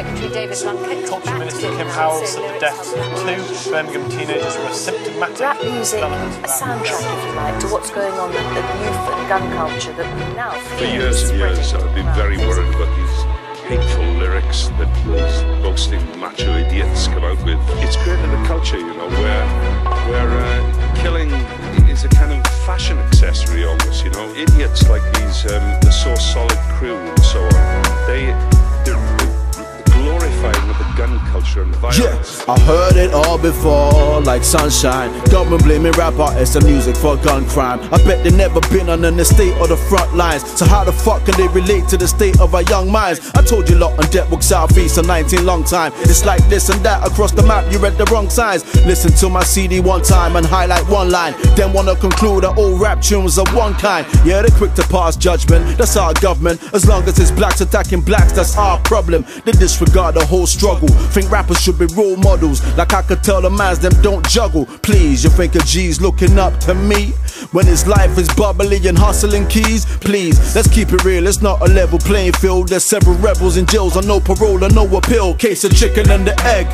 Secretary David Blunkett. Culture Minister Kim Howell said the deaths of 2 Birmingham teenagers were symptomatic. Rap music, a soundtrack, if you like, to what's going on with the youth and gun culture that we now feel. For years and years, I've been very worried about these hateful lyrics that these boasting macho idiots come out with. It's created a culture, you know, where killing is a kind of fashion accessory almost, you know. Idiots like these, the So Solid crew and so on, they're glorifying of the gun culture and violence. Yeah, I heard it all before, like sunshine. Government blaming rap artists and music for gun crime. I bet they never been on the state of the front lines. So how the fuck can they relate to the state of our young minds? I told you lot on Deptwood South East for 19 long time. It's like this and that across the map, you read the wrong signs. Listen to my CD one time and highlight one line, then wanna conclude that all rap tunes are one kind. Yeah, they're quick to pass judgment, that's our government. As long as it's blacks attacking blacks, that's our problem. They disregard the whole struggle. Think rappers should be role models, like I could tell the mans them don't juggle. Please, you think a G's looking up to me when his life is bubbly and hustling keys? Please, let's keep it real, it's not a level playing field. There's several rebels in jails on no parole and no appeal. Case of chicken and the egg,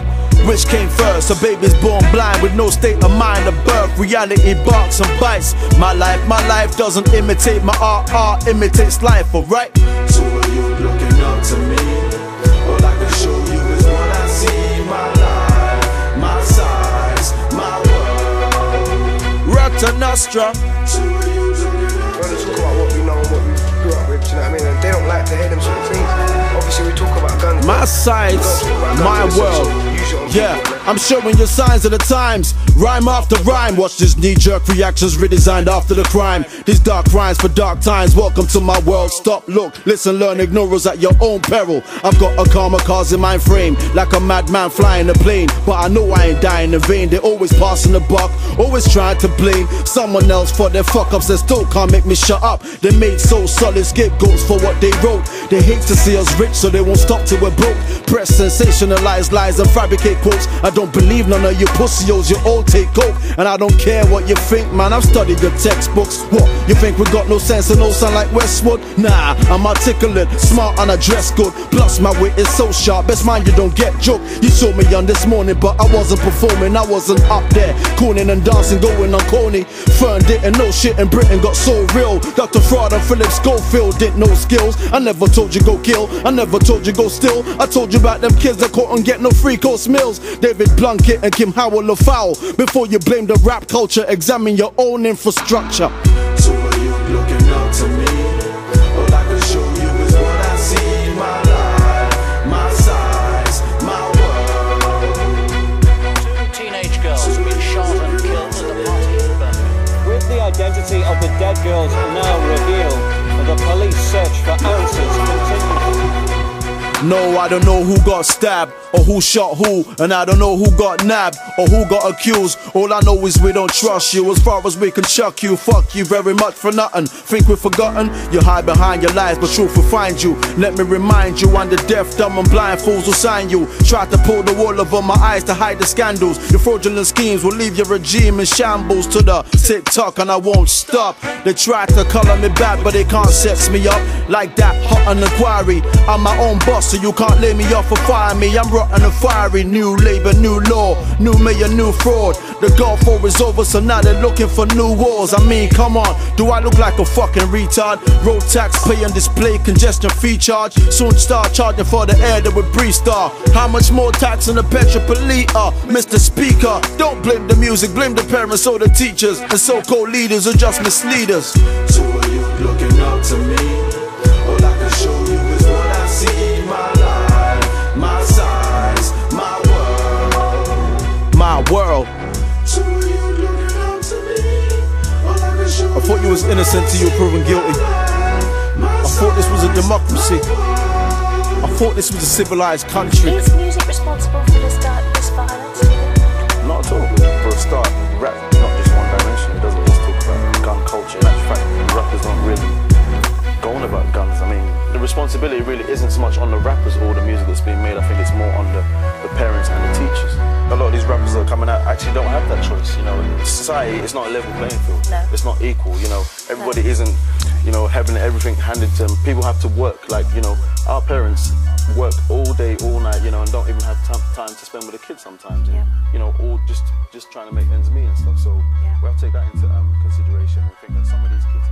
which came first? A baby's born blind with no state of mind of birth. Reality barks and bites. My life doesn't imitate my art imitates life, alright? So are you looking up to me? All I can show you is what I see. My life, my size, my world. Rata Nostra. So are you looking up to me? Talk about what we know and what we grew up with, you know what I mean? And they don't like to hear them sort of things. Obviously we talk about guns. My sides, my world. Yeah, I'm showing you signs of the times. Rhyme after rhyme, watch these knee-jerk reactions redesigned after the crime. These dark rhymes for dark times, welcome to my world. Stop, look, listen, learn, ignore us at your own peril. I've got a kamikaze mind frame, like a madman flying a plane. But I know I ain't dying in vain. They're always passing the buck, always trying to blame someone else for their fuck-ups. They still can't make me shut up. They made so solid scapegoats for what they wrote. They hate to see us rich, so they won't stop till we're broke. Press sensationalize lies and fabricate quotes. I don't believe none of you pussios, you all take coke. And I don't care what you think, man, I've studied your textbooks. What, you think we got no sense and no sound like Westwood? Nah, I'm articulate, smart and I dress good. Plus my wit is so sharp, best mind you don't get joke. You saw me on this morning, but I wasn't performing, I wasn't up there cooning and dancing, going on Coney. Fern didn't know shit in Britain got so real. Dr. Fraud and Philip Schofield didn't know skills. I never told you go kill, I never told you go steal. I told you about them kids that couldn't get no free course meals. David Blunkett and Kim Howell of Foul. Before you blame the rap culture, examine your own infrastructure. So are you looking up to me? All I can show you is what I see. My life, my size, my world. 2 teenage girls have been shot and killed at the party in Birmingham. With the identity of the dead girls now revealed, the police search for answers continues. No, I don't know who got stabbed or who shot who, and I don't know who got nabbed or who got accused. All I know is we don't trust you. As far as we can chuck you, fuck you very much for nothing. Think we've forgotten? You hide behind your lies, but truth will find you. Let me remind you, and the deaf, dumb and blind fools will sign you. Try to pull the wool over my eyes to hide the scandals. Your fraudulent schemes will leave your regime in shambles. To the tick-tock and I won't stop. They try to color me bad, but they can't sex me up like that hot an inquiry. I'm my own boss, so you can't lay me off or fire me. I'm rotten and fiery. New labor, new law, new mayor, new fraud. The Gulf War is over, so now they're looking for new wars. I mean, come on, do I look like a fucking retard? Road tax, pay and display, congestion fee charge. Soon start charging for the air that would breathe star. How much more tax on the petrol per litre? Mr. Speaker, don't blame the music, blame the parents or the teachers. And so-called leaders are just misleaders. So are you looking up to me? All I can show you is what I see. My life, my size, my world. My world. So are you looking up to me? All I can show I thought you was innocent till you were proven guilty. I thought this was a democracy. I thought this was a civilized country. Is music responsible for this violence? Not at all. For a start, rap is not just one dimension. It doesn't just talk about gun culture. In actual fact, rappers don't really go on about guns. I mean, the responsibility really isn't so much on the rappers or the music that's being made. I think it's more on the parents and the teachers. A lot of these rappers that are coming out actually don't have that choice. You know, in society, it's not a level playing field. No. It's not equal. You know, everybody isn't, you know, having everything handed to them. People have to work. Like, you know, our parents work all day, all night, you know, and don't even have time to spend with the kids sometimes. And, you know, all just trying to make ends meet and stuff. So we have to take that into consideration and think that some of these kids